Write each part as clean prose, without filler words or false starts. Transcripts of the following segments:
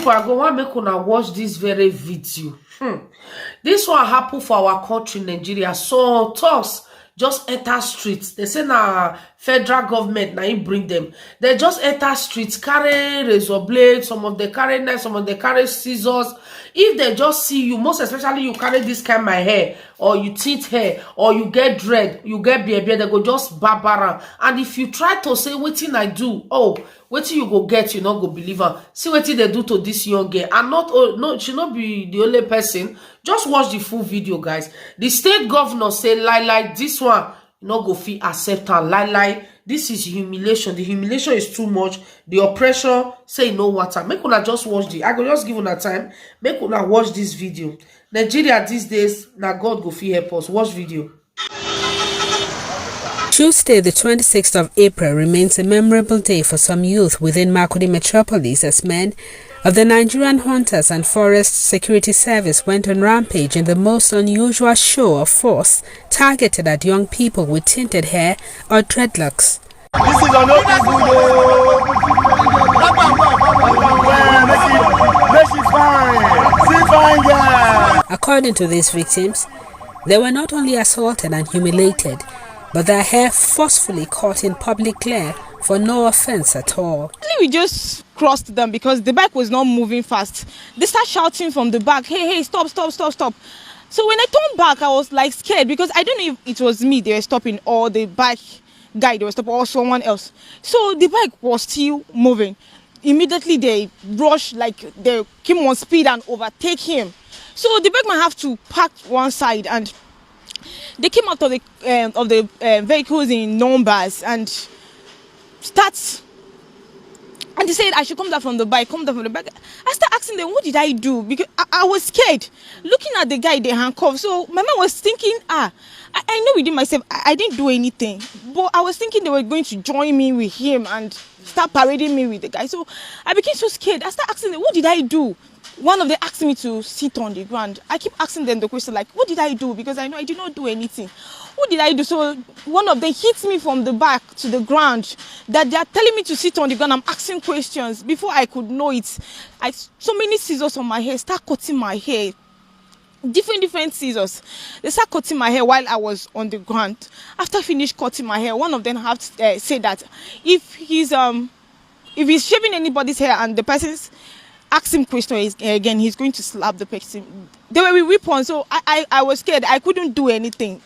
people, I go want make una watch this very video. This one happen for our country, Nigeria. So talks just enter streets. They say na federal government na im bring them. They just enter streets, carry razor blade. Some of them carry knife, some of them carry scissors. If they just see you, most especially you carry this kind of hair, or you tint hair, or you get dread, you get beard, they go just barbara. And if you try to say wetin I do, oh, wetin you go get, you not go believe her. See wetin they do to this young girl. And not, oh no, she not be the only person. Just watch the full video, guys. The state governor say like this one, you no go fit accept her. Lie. This is humiliation. The humiliation is too much. The oppression say no water. Make una just watch the. I go just give una time. Make una watch this video. Nigeria these days, now God go fit help us. Watch video. Tuesday, the 26th of April, remains a memorable day for some youth within Makurdi metropolis as men of the Nigerian Hunters and Forest Security Service went on rampage in the most unusual show of force targeted at young people with tinted hair or dreadlocks. This is an open. According to these victims, they were not only assaulted and humiliated, but their hair forcefully caught in public glare for no offense at all. We just crossed them because the bike was not moving fast. They start shouting from the back, hey, stop. So when I turned back, I was like scared because I don't know if it was me they were stopping or the bike guy they were stopping or someone else. So the bike was still moving. Immediately they rushed, like they came on speed and overtake him. So the bike man have to park one side, and they came out of the vehicles in numbers and and they said I should come down from the bike. I started asking them, what did I do? Because I was scared. Looking at the guy, they handcuffed. So my mom was thinking, I know within myself, I didn't do anything. But I was thinking they were going to join me with him and start parading me with the guy. So I became so scared. I started asking them, what did I do? One of them asked me to sit on the ground. I keep asking them the question like, what did I do? Because I know I did not do anything. What did I do? So one of them hits me from the back to the ground. That they are telling me to sit on the ground. I'm asking questions. Before I could know it, so many scissors on my hair, start cutting my hair. Different scissors. They start cutting my hair while I was on the ground. After I finished cutting my hair, one of them have said that if he's shaving anybody's hair and the person's ask him questions again, he's going to slap the person. They were with weapons, so I was scared. I couldn't do anything.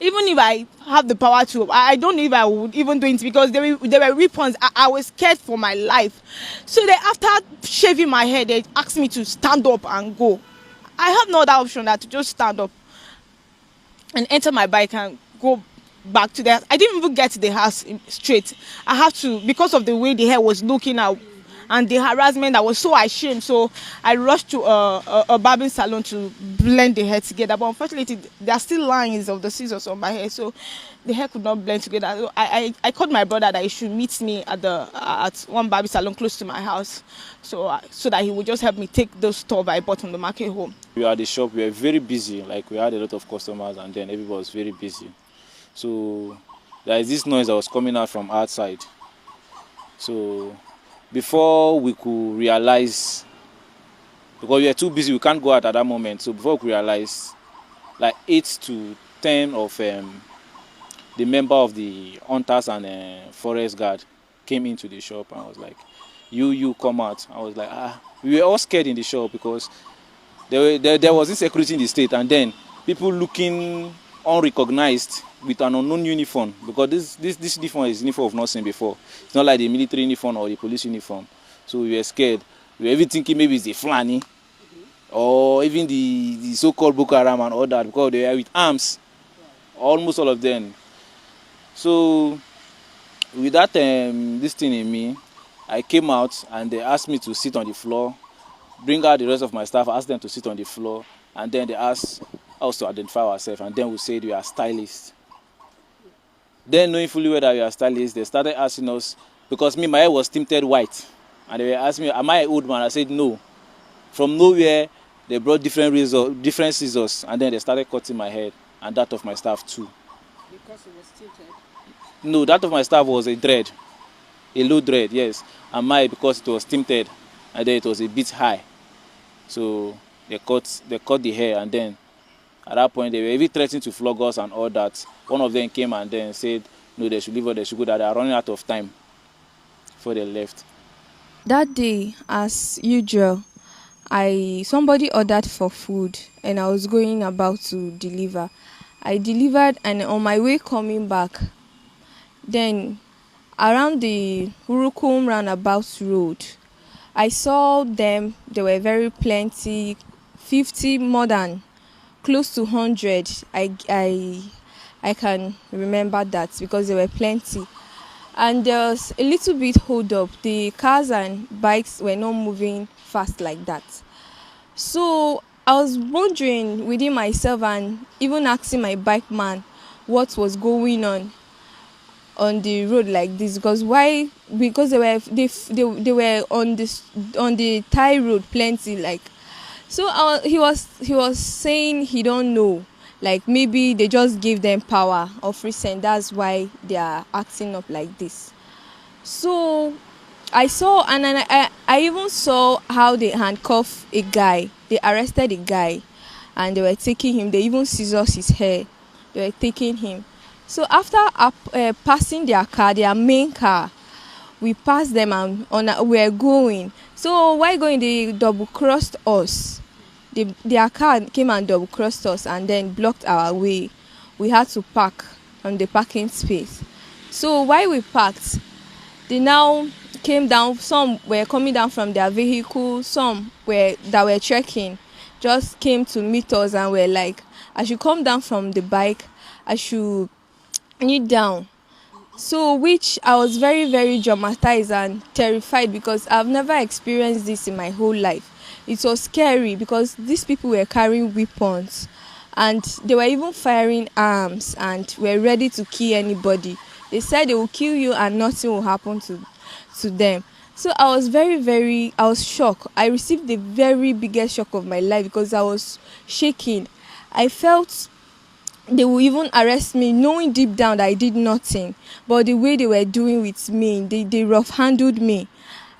Even if I have the power to, I don't know if I would even do it because they were weapons. I was scared for my life. So after shaving my hair, they asked me to stand up and go. I have no other option than to just stand up and enter my bike and go back to the. I didn't even get to the house straight. I have to, because of the way the hair was looking out and the harassment, I was so ashamed. So I rushed to a barbing salon to blend the hair together. But unfortunately, there are still lines of the scissors on my hair, so the hair could not blend together. So I called my brother that he should meet me at one barbing salon close to my house, so that he would just help me take those stuff I bought from the market home. We were at the shop. We were very busy. Like we had a lot of customers, and then everybody was very busy. So there is this noise that was coming out from outside. So before we could realize, because we were too busy, we can't go out at that moment. So before we could realize, like 8 to 10 of the member of the hunters and forest guard came into the shop and was like, you come out. I was like, we were all scared in the shop because there was insecurity in the state, and then people looking unrecognized with an unknown uniform, because this uniform is uniform I've not seen before. It's not like the military uniform or the police uniform. So we were scared. We were even thinking maybe it's the Fulani or even the so-called Boko Haram and all that, because they were with arms, almost all of them. So with that this thing in me, I came out and they asked me to sit on the floor, bring out the rest of my staff, ask them to sit on the floor, and then they asked us to identify ourselves, and then we said we are stylists. Then, knowing fully well that we are stylists, they started asking us, because my hair was tinted white, and they were asking me, am I an old man? I said no. From nowhere, they brought different scissors, and then they started cutting my hair and that of my staff too. Because it was tinted? No, that of my staff was a dread, a low dread, yes, and mine because it was tinted. and then it was a bit high. So they cut the hair, and then at that point they were even threatening to flog us and all that. One of them came and then said, no, they should leave or they should go, that they are running out of time before they left. That day, as usual, somebody ordered for food and I was going about to deliver. I delivered, and on my way coming back, then around the Urukum roundabout road, I saw them. They were very plenty, 50 more than close to 100. I can remember that because there were plenty. And there was a little bit hold up. The cars and bikes were not moving fast like that. So I was wondering within myself and even asking my bike man what was going on the road like this. Because why? Because they were on the Thai road plenty like. So he was saying he don't know. Like maybe they just gave them power of recent. That's why they are acting up like this. So I saw, and then I even saw how they handcuffed a guy. They arrested a guy, and they were taking him. They even scissored his hair. They were taking him. So after passing their car, their main car, we passed them and we were going. So while going, they double crossed us. Their car came and double crossed us and then blocked our way. We had to park on the parking space. So while we parked, they now came down. Some were coming down from their vehicle. Some that were trekking just came to meet us and were like, I should come down from the bike. I should kneel down. So which I was very, very traumatized and terrified because I've never experienced this in my whole life. It was scary because these people were carrying weapons and they were even firing arms and were ready to kill anybody. They said they will kill you and nothing will happen to them. So I was I was shocked. I received the very biggest shock of my life because I was shaking. I felt they will even arrest me knowing deep down that I did nothing. But the way they were doing with me, they rough-handled me.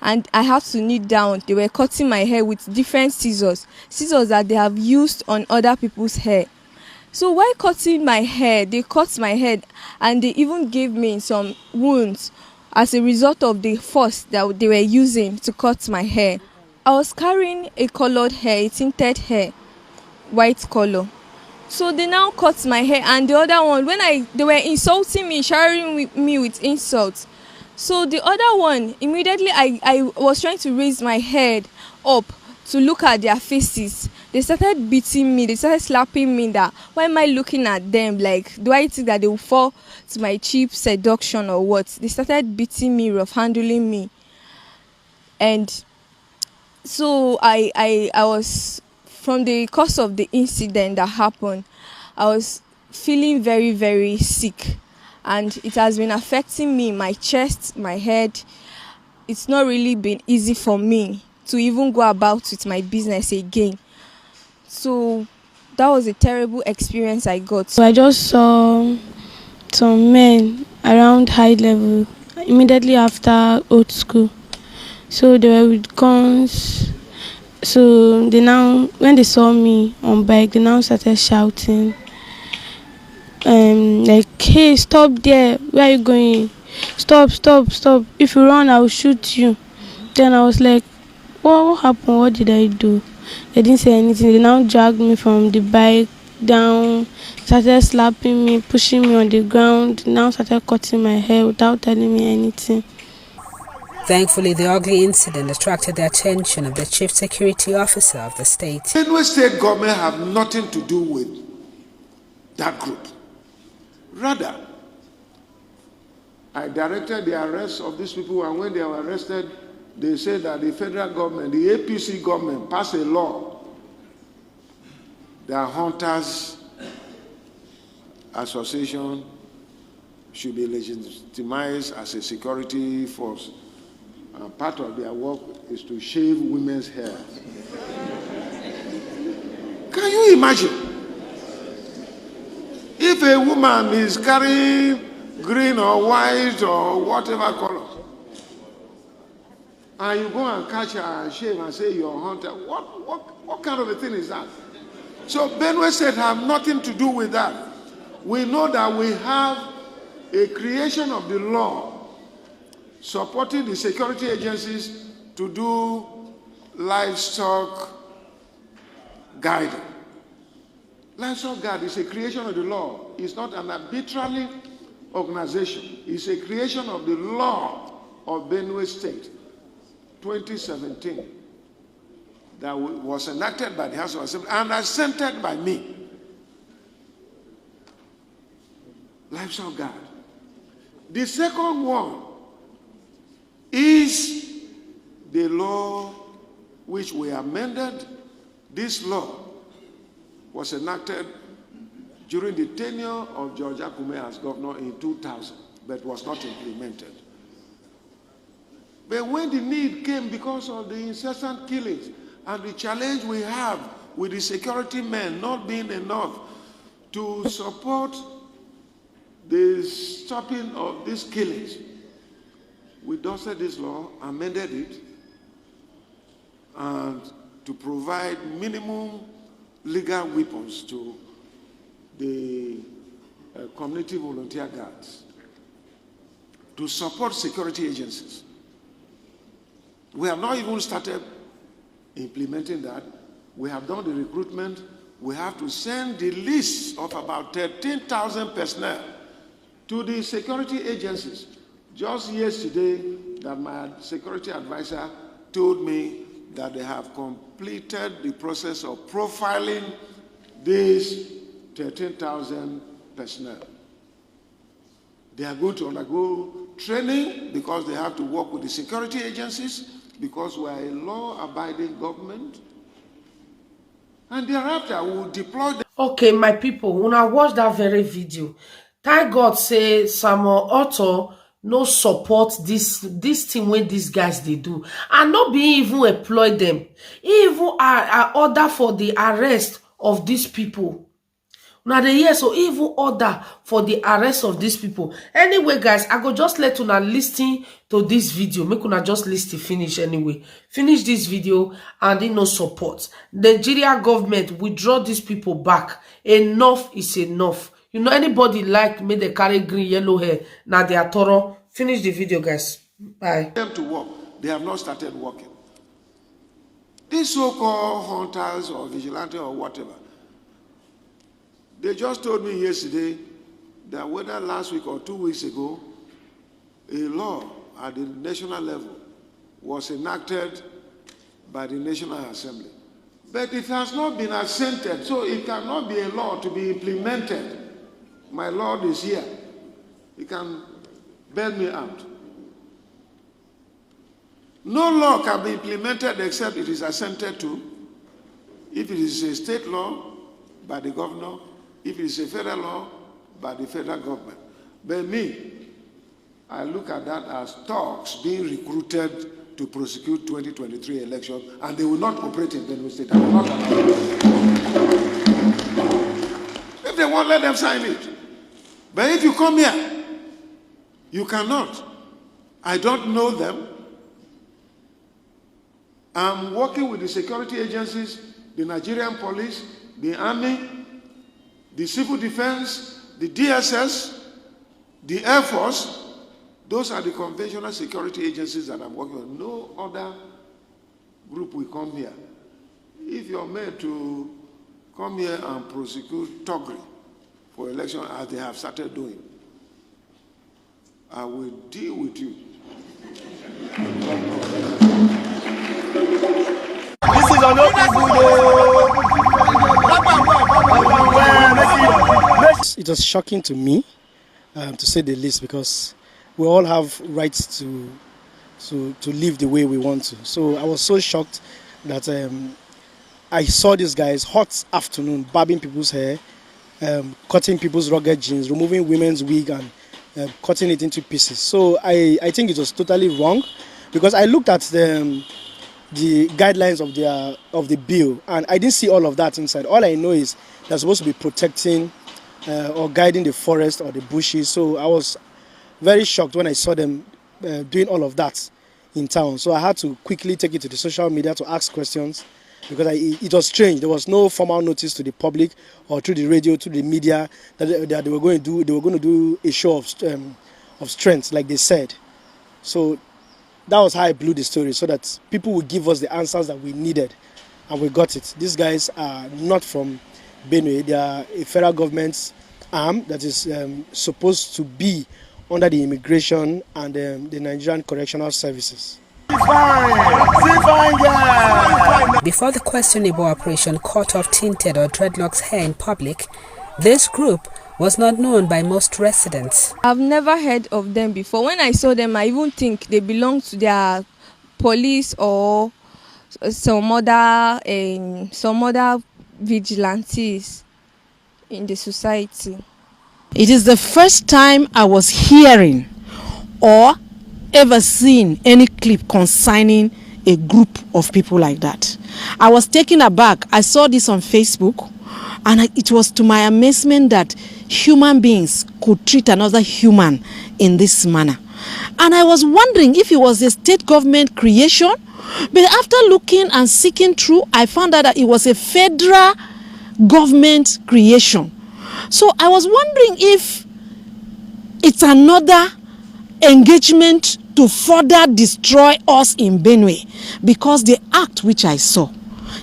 And I had to kneel down. They were cutting my hair with different scissors that they have used on other people's hair. So while cutting my hair, they cut my head and they even gave me some wounds as a result of the force that they were using to cut my hair. I was carrying a colored hair, a tinted hair, white color. So they now cut my hair, and the other one, they were insulting me, showering me with insults. So the other one, immediately I was trying to raise my head up to look at their faces. They started beating me. They started slapping me. That why am I looking at them? Like, do I think that they will fall to my cheap seduction or what? They started beating me, rough handling me. And so I was, from the cause of the incident that happened, I was feeling very, very sick. And it has been affecting me, my chest, my head. It's not really been easy for me to even go about with my business again. So that was a terrible experience I got. So I just saw some men around high level immediately after old school. So they were with guns. So when they saw me on bike, they now started shouting. Like, hey, stop there, where are you going? Stop. If you run, I will shoot you. Then I was like, what happened? What did I do? They didn't say anything. They now dragged me from the bike down, started slapping me, pushing me on the ground, now started cutting my hair without telling me anything. Thankfully, the ugly incident attracted the attention of the chief security officer of the state. Benue state government have nothing to do with that group. Rather, I directed the arrest of these people, and when they were arrested, they said that the federal government, the APC government, passed a law that Hunters Association should be legitimized as a security force. And part of their work is to shave women's hair. Can you imagine? If a woman is carrying green or white or whatever color, and you go and catch her and shame and say you're a hunter. What kind of a thing is that? So Benue State have nothing to do with that. We know that we have a creation of the law supporting the security agencies to do livestock guiding. Livestock guard is a creation of the law. It's not an arbitrary organization. It's a creation of the law of Benue State, 2017, that was enacted by the House of Assembly and assented by me. Livestock guard. The second one is the law which we amended. This law was enacted during the tenure of George Akume as governor in 2000, but was not implemented. But when the need came because of the incessant killings and the challenge we have with the security men not being enough to support the stopping of these killings, we dusted this law, amended it, and to provide minimum legal weapons to the community volunteer guards to support security agencies. We have not even started implementing that. We have done the recruitment. We have to send the list of about 13,000 personnel to the security agencies. Just yesterday, that my security advisor told me that they have completed the process of profiling these 13,000 personnel. They are going to undergo training because they have to work with the security agencies because we are a law-abiding government. And thereafter, we will deploy them. Okay, my people, when I watch that very video, thank God say Samuel Otto no support this thing when these guys they do, and not be even employ them. He even are order for the arrest of these people. Now the year so even order for the arrest of these people. Anyway, guys, I go just let una listen to this video. Make una just listen finish anyway. Finish this video and they no support. Nigeria government withdraw these people back. Enough is enough. You know, anybody like me, they carry green, yellow hair. Now they are thorough. Finish the video, guys. Bye. Them to work. They have not started working. These so-called hunters or vigilantes or whatever, they just told me yesterday that whether last week or 2 weeks ago, a law at the national level was enacted by the National Assembly. But it has not been assented, so it cannot be a law to be implemented. My Lord is here. He can bail me out. No law can be implemented except it is assented to. If it is a state law, by the governor. If it is a federal law, by the federal government. But me, I look at that as talks being recruited to prosecute 2023 election, and they will not operate in Benue State. I will not allow it. If they won't, let them sign it. But if you come here, you cannot. I don't know them. I'm working with the security agencies, the Nigerian police, the army, the civil defense, the DSS, the Air Force. Those are the conventional security agencies that I'm working with. No other group will come here. If you're made to come here and prosecute Togri for election as they have started doing, I will deal with you. This is an open It was shocking to me, to say the least, because we all have rights to live the way we want to. So I was so shocked that I saw these guys hot afternoon barbing people's hair, cutting people's rugged jeans, removing women's wig and cutting it into pieces. So I think it was totally wrong, because I looked at the guidelines of the bill, and I didn't see all of that inside. All I know is they're supposed to be protecting or guiding the forest or the bushes. So I was very shocked when I saw them doing all of that. in town. So I had to quickly take it to the social media to ask questions because it was strange. There was no formal notice to the public or through the radio, to the media that they were going to do a show of strength, like they said. So that was how I blew the story, so that people would give us the answers that we needed, and we got it. These guys are not from Benue. They are a federal government arm that is supposed to be under the immigration and the Nigerian Correctional Services. Before the questionable operation cut off tinted or dreadlocks hair in public, this group was not known by most residents. I've never heard of them before. When I saw them, I even think they belong to their police or some other vigilantes in the society. It is the first time I was hearing or ever seen any clip concerning a group of people like that. I was taken aback. I saw this on Facebook, and it was to my amazement that human beings could treat another human in this manner. And I was wondering if it was a state government creation, but after looking and seeking through, I found out that it was a federal government creation. So I was wondering if it's another engagement to further destroy us in Benue, because the act which I saw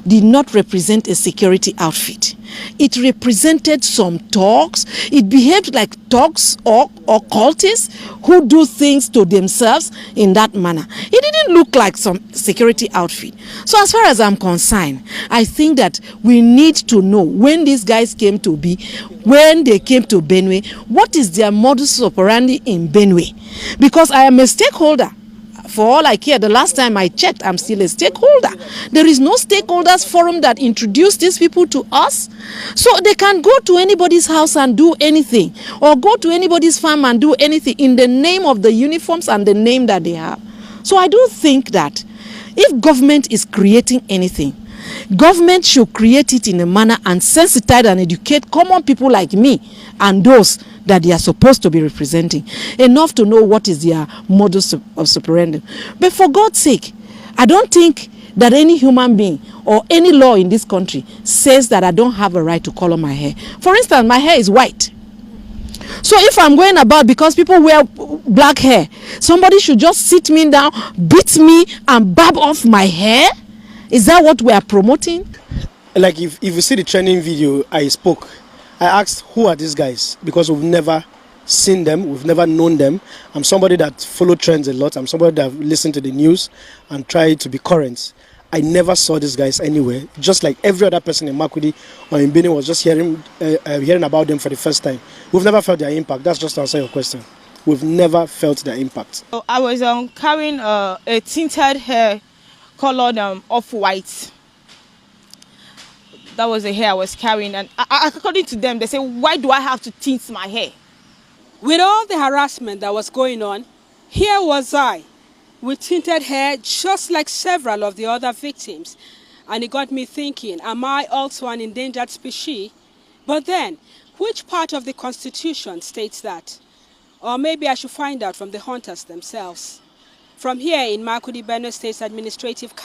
did not represent a security outfit. It represented some thugs. It behaved like thugs or cultists who do things to themselves in that manner. It didn't look like some security outfit. So as far as I'm concerned, I think that we need to know when these guys came to be, when they came to Benue, what is their modus operandi in Benue? Because I am a stakeholder. For all I care, the last time I checked, I'm still a stakeholder. There is no stakeholders forum that introduced these people to us. So they can go to anybody's house and do anything, or go to anybody's farm and do anything in the name of the uniforms and the name that they have. So I do think that if government is creating anything, government should create it in a manner and sensitize and educate common people like me and those that they are supposed to be representing, enough to know what is their modus operandi. But for God's sake, I don't think that any human being or any law in this country says that I don't have a right to color my hair. For instance, my hair is white. So if I'm going about because people wear black hair, somebody should just sit me down, beat me, and barb off my hair? Is that what we are promoting? Like if you see the training video, I spoke. I asked, who are these guys? Because we've never seen them, we've never known them. I'm somebody that follow trends a lot. I'm somebody that listen to the news and try to be current. I never saw these guys anywhere. Just like every other person in Makurdi or in Benin was just hearing about them for the first time. We've never felt their impact. That's just to answer your question. We've never felt their impact. I was carrying a tinted hair colored off-white. That was the hair I was carrying, and according to them, they say, why do I have to tint my hair? With all the harassment that was going on, here was I, with tinted hair, just like several of the other victims. And it got me thinking, am I also an endangered species? But then, which part of the Constitution states that? Or maybe I should find out from the hunters themselves. From here in Makurdi, Benue State's administrative capital,